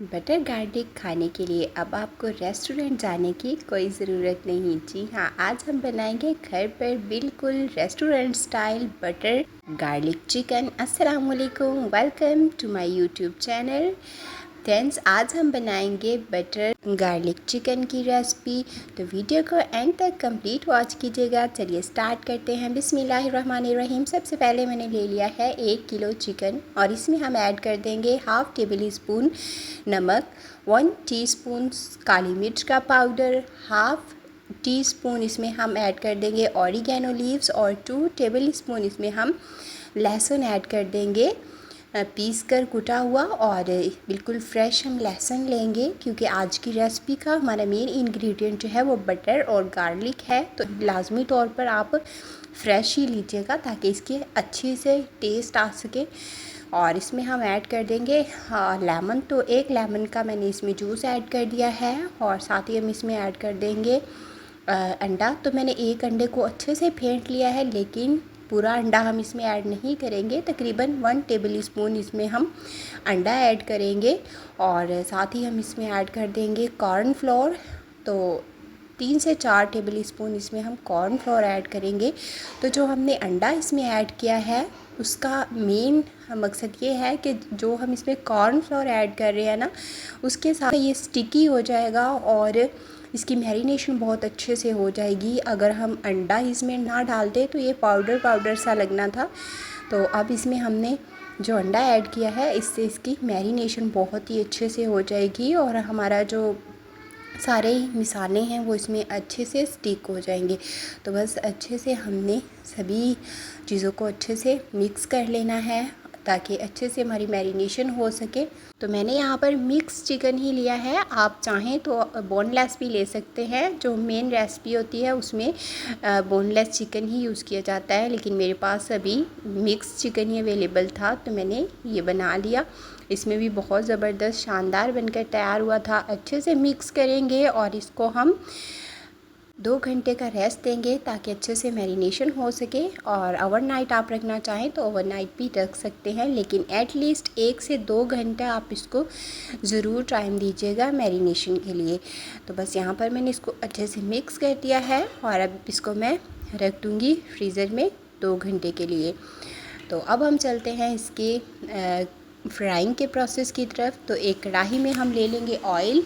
Butter garlic खाने के लिए अब आपको रेस्टोरेंट जाने की कोई ज़रूरत नहीं। जी हाँ, आज हम बनाएंगे घर पर बिल्कुल restaurant style butter garlic chicken. अस्सलाम वालेकुम, welcome to my YouTube channel. Friends, आज हम बनाएंगे बटर गार्लिक चिकन की रेसिपी, तो वीडियो को एंड तक कंप्लीट वॉच कीजिएगा। चलिए स्टार्ट करते हैं। बिस्मिल्लाहिर्रहमानिर्रहीम। सबसे पहले मैंने ले लिया है 1 किलो चिकन और इसमें हम ऐड कर देंगे हाफ़ टेबल स्पून नमक, 1 टीस्पून काली मिर्च का पाउडर, हाफ़ टी स्पून इसमें हम ऐड कर देंगे ऑरिगेनो लीव्स और 2 टेबल स्पून इसमें हम लहसुन ऐड कर देंगे पीस कर कुटा हुआ। और बिल्कुल फ्रेश हम लहसुन लेंगे क्योंकि आज की रेसिपी का हमारा मेन इंग्रेडिएंट जो है वो बटर और गार्लिक है, तो लाजमी तौर पर आप फ्रेश ही लीजिएगा ताकि इसके अच्छे से टेस्ट आ सके। और इसमें हम ऐड कर देंगे लेमन, तो 1 लेमन का मैंने इसमें जूस ऐड कर दिया है। और साथ ही हम इसमें ऐड कर देंगे अंडा। तो मैंने 1 अंडे को अच्छे से फेंट लिया है, लेकिन पूरा अंडा हम इसमें ऐड नहीं करेंगे। तकरीबन 1 टेबल स्पून इसमें हम अंडा ऐड करेंगे। और साथ ही हम इसमें ऐड कर देंगे कॉर्न फ्लोर, तो 3 से 4 टेबल स्पून इसमें हम कॉर्न फ्लोर ऐड करेंगे। तो जो हमने अंडा इसमें ऐड किया है उसका मेन मकसद ये है कि जो हम इसमें कॉर्न फ्लोर ऐड कर रहे हैं ना, उसके साथ ये स्टिकी हो जाएगा और इसकी मैरिनेशन बहुत अच्छे से हो जाएगी। अगर हम अंडा इसमें ना डालते तो ये पाउडर पाउडर सा लगना था। तो अब इसमें हमने जो अंडा ऐड किया है इससे इसकी मैरिनेशन बहुत ही अच्छे से हो जाएगी और हमारा जो सारे मिसाले हैं वो इसमें अच्छे से स्टिक हो जाएंगे। तो बस अच्छे से हमने सभी चीज़ों को अच्छे से मिक्स कर लेना है ताकि अच्छे से हमारी मैरिनेशन हो सके। तो मैंने यहाँ पर मिक्स चिकन ही लिया है, आप चाहें तो बोनलेस भी ले सकते हैं। जो मेन रेसिपी होती है उसमें बोनलेस चिकन ही यूज़ किया जाता है, लेकिन मेरे पास अभी मिक्स चिकन ही अवेलेबल था तो मैंने ये बना लिया। इसमें भी बहुत ज़बरदस्त शानदार बनकर तैयार हुआ था। अच्छे से मिक्स करेंगे और इसको हम 2 घंटे का रेस्ट देंगे ताकि अच्छे से मैरिनेशन हो सके। और ओवरनाइट आप रखना चाहें तो ओवरनाइट भी रख सकते हैं, लेकिन एटलीस्ट 1 से 2 घंटा आप इसको ज़रूर टाइम दीजिएगा मैरिनेशन के लिए। तो बस यहाँ पर मैंने इसको अच्छे से मिक्स कर दिया है और अब इसको मैं रख दूँगी फ्रीज़र में 2 घंटे के लिए। तो अब हम चलते हैं इसके फ्राइंग के प्रोसेस की तरफ। तो एक कढ़ाई में हम ले लेंगे ऑयल।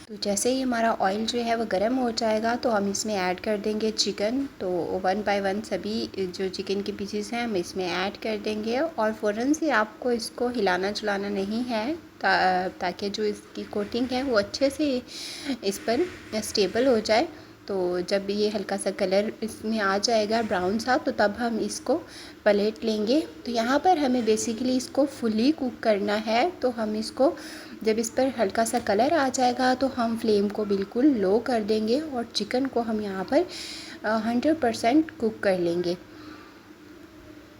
तो जैसे ही हमारा ऑयल जो है वो गर्म हो जाएगा तो हम इसमें ऐड कर देंगे चिकन। तो 1 बाय 1 सभी जो चिकन के पीसेस हैं हम इसमें ऐड कर देंगे और फ़ौरन से आपको इसको हिलाना चलाना नहीं है ताकि जो इसकी कोटिंग है वो अच्छे से इस पर स्टेबल हो जाए। तो जब ये हल्का सा कलर इसमें आ जाएगा ब्राउन सा, तो तब हम इसको पलट लेंगे। तो यहाँ पर हमें बेसिकली इसको फुली कुक करना है। तो हम इसको जब इस पर हल्का सा कलर आ जाएगा तो हम फ्लेम को बिल्कुल लो कर देंगे और चिकन को हम यहाँ पर 100% कुक कर लेंगे।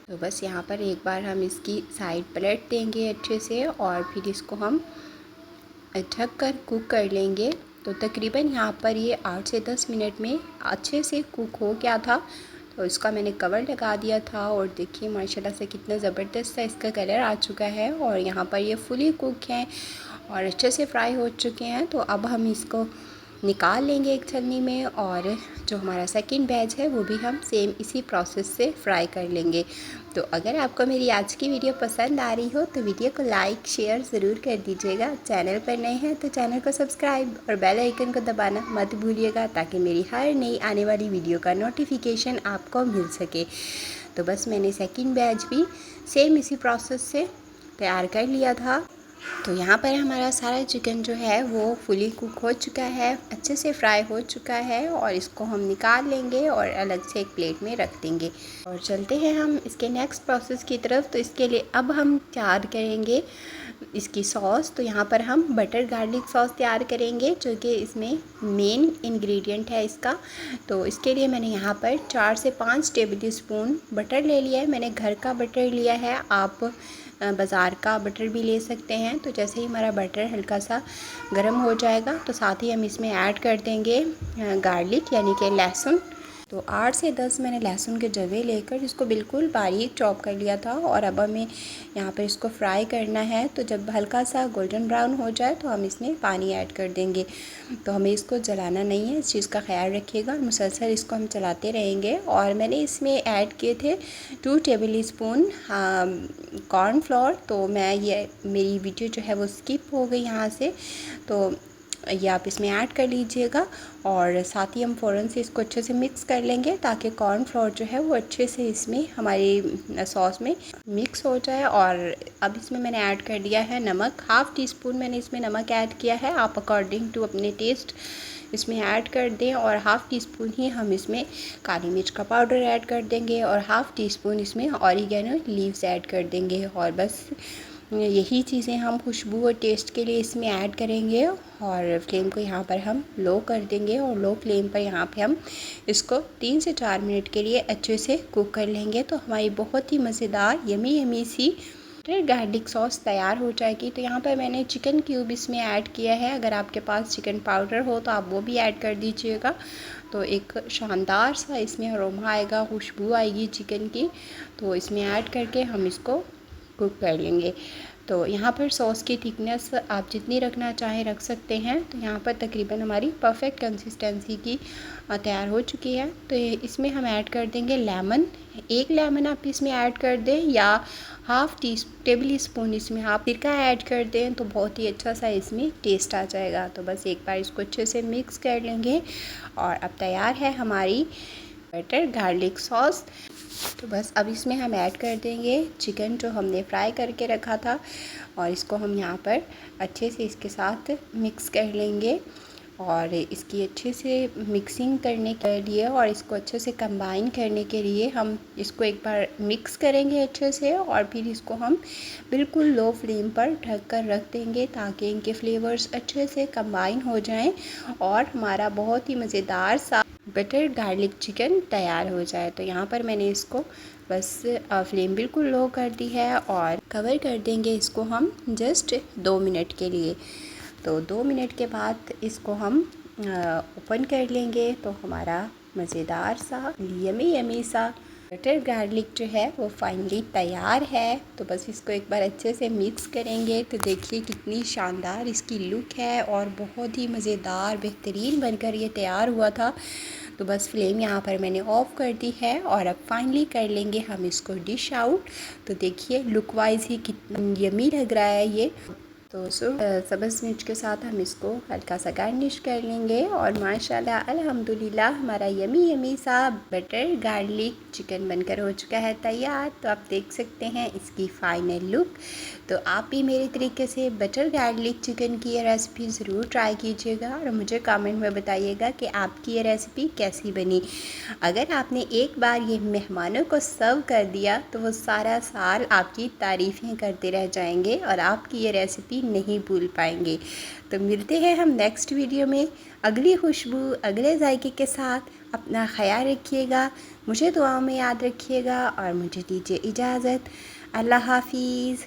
तो बस यहाँ पर एक बार हम इसकी साइड पलट देंगे अच्छे से और फिर इसको हम ढक कर कुक कर लेंगे। तो तकरीबन यहाँ पर ये 8 से 10 मिनट में अच्छे से कुक हो गया था। तो इसका मैंने कवर लगा दिया था और देखिए माशाल्लाह से कितना ज़बरदस्त सा इसका कलर आ चुका है और यहाँ पर ये फुली कुक हैं और अच्छे से फ्राई हो चुके हैं। तो अब हम इसको निकाल लेंगे एक छलनी में और जो हमारा सेकंड बैच है वो भी हम सेम इसी प्रोसेस से फ्राई कर लेंगे। तो अगर आपको मेरी आज की वीडियो पसंद आ रही हो तो वीडियो को लाइक शेयर ज़रूर कर दीजिएगा। चैनल पर नए हैं तो चैनल को सब्सक्राइब और बेल आइकन को दबाना मत भूलिएगा ताकि मेरी हर नई आने वाली वीडियो का नोटिफिकेशन आपको मिल सके। तो बस मैंने सेकंड बैच भी सेम इसी प्रोसेस से तैयार कर लिया था। तो यहाँ पर हमारा सारा चिकन जो है वो फुली कुक हो चुका है, अच्छे से फ्राई हो चुका है और इसको हम निकाल लेंगे और अलग से एक प्लेट में रख देंगे। और चलते हैं हम इसके नेक्स्ट प्रोसेस की तरफ। तो इसके लिए अब हम तैयार करेंगे इसकी सॉस। तो यहाँ पर हम बटर गार्लिक सॉस तैयार करेंगे जो कि इसमें मेन इंग्रेडिएंट है इसका। तो इसके लिए मैंने यहाँ पर 4 से 5 टेबल स्पून बटर ले लिया है। मैंने घर का बटर लिया है, आप बाज़ार का बटर भी ले सकते हैं। तो जैसे ही हमारा बटर हल्का सा गर्म हो जाएगा तो साथ ही हम इसमें ऐड कर देंगे गार्लिक यानी कि लहसुन। तो 8 से 10 मैंने लहसुन के जवे लेकर इसको बिल्कुल बारीक चॉप कर लिया था और अब हमें यहाँ पर इसको फ्राई करना है। तो जब हल्का सा गोल्डन ब्राउन हो जाए तो हम इसमें पानी ऐड कर देंगे। तो हमें इसको जलाना नहीं है, इस चीज़ का ख्याल रखिएगा। मुसलसल इसको हम चलाते रहेंगे। और मैंने इसमें ऐड किए थे 2 टेबल स्पून कॉर्नफ्लोर। तो ये मेरी वीडियो जो है वो स्किप हो गई यहाँ से, तो ये आप इसमें ऐड कर लीजिएगा। और साथ ही हम फ़ौरन से इसको अच्छे से मिक्स कर लेंगे ताकि कॉर्नफ्लोर जो है वो अच्छे से इसमें हमारी सॉस में मिक्स हो जाए। और अब इसमें मैंने ऐड कर दिया है नमक, हाफ़ टी स्पून मैंने इसमें नमक ऐड किया है। आप अकॉर्डिंग टू अपने टेस्ट इसमें ऐड कर दें। और हाफ़ टी स्पून ही हम इसमें काली मिर्च का पाउडर ऐड कर देंगे और हाफ़ टी स्पून इसमें ऑरिगेनो लीव्स ऐड कर देंगे। और बस यही चीज़ें हम खुशबू और टेस्ट के लिए इसमें ऐड करेंगे। और फ्लेम को यहाँ पर हम लो कर देंगे और लो फ्लेम पर यहाँ पे हम इसको 3 से 4 मिनट के लिए अच्छे से कुक कर लेंगे। तो हमारी बहुत ही मज़ेदार यमी यमी सी गार्लिक सॉस तैयार हो जाएगी। तो यहाँ पर मैंने चिकन क्यूब इसमें ऐड किया है। अगर आपके पास चिकन पाउडर हो तो आप वो भी ऐड कर दीजिएगा। तो एक शानदार सा इसमें अरोमा आएगा, खुशबू आएगी चिकन की। तो इसमें ऐड करके हम इसको कुक कर लेंगे। तो यहाँ पर सॉस की थिकनेस आप जितनी रखना चाहें रख सकते हैं। तो यहाँ पर तकरीबन हमारी परफेक्ट कंसिस्टेंसी की तैयार हो चुकी है। तो इसमें हम ऐड कर देंगे लेमन। 1 लेमन आप इसमें ऐड कर दें या हाफ़ टेबल स्पून इसमें आप सिरका ऐड कर दें तो बहुत ही अच्छा सा इसमें टेस्ट आ जाएगा। तो बस एक बार इसको अच्छे से मिक्स कर लेंगे और अब तैयार है हमारी बटर गार्लिक सॉस। तो बस अब इसमें हम ऐड कर देंगे चिकन जो हमने फ्राई करके रखा था और इसको हम यहाँ पर अच्छे से इसके साथ मिक्स कर लेंगे। और इसकी अच्छे से मिक्सिंग करने के लिए और इसको अच्छे से कंबाइन करने के लिए हम इसको एक बार मिक्स करेंगे अच्छे से और फिर इसको हम बिल्कुल लो फ्लेम पर ढक कर रख देंगे ताकि इनके फ्लेवर्स अच्छे से कंबाइन हो जाएं और हमारा बहुत ही मज़ेदार सा बटर गार्लिक चिकन तैयार हो जाए। तो यहाँ पर मैंने इसको बस फ्लेम बिल्कुल लो कर दी है और कवर कर देंगे इसको हम जस्ट 2 मिनट के लिए। तो 2 मिनट के बाद इसको हम ओपन कर लेंगे। तो हमारा मज़ेदार सा यमी यमी सा बटर गार्लिक जो है वो फाइनली तैयार है। तो बस इसको एक बार अच्छे से मिक्स करेंगे। तो देखिए कितनी शानदार इसकी लुक है और बहुत ही मज़ेदार बेहतरीन बनकर ये तैयार हुआ था। तो बस फ्लेम यहाँ पर मैंने ऑफ़ कर दी है और अब फाइनली कर लेंगे हम इसको डिश आउट। तो देखिए लुक वाइज ही कितना यमी लग रहा है ये। तो सब्ज़ मिर्च के साथ हम इसको हल्का सा गार्निश कर लेंगे और माशाल्लाह अल्हम्दुलिल्लाह हमारा यमी यमी सा बटर गार्लिक चिकन बनकर हो चुका है तैयार। तो आप देख सकते हैं इसकी फ़ाइनल लुक। तो आप भी मेरे तरीके से बटर गार्लिक चिकन की ये रेसिपी ज़रूर ट्राई कीजिएगा और मुझे कमेंट में बताइएगा कि आपकी ये रेसिपी कैसी बनी। अगर आपने एक बार ये मेहमानों को सर्व कर दिया तो वो सारा साल आपकी तारीफ़ें करते रह जाएंगे और आपकी ये रेसिपी नहीं भूल पाएंगे। तो मिलते हैं हम नेक्स्ट वीडियो में अगली खुशबू अगले जायके के साथ। अपना ख्याल रखिएगा, मुझे दुआओं में याद रखिएगा और मुझे दीजिए इजाज़त। अल्लाह हाफिज़।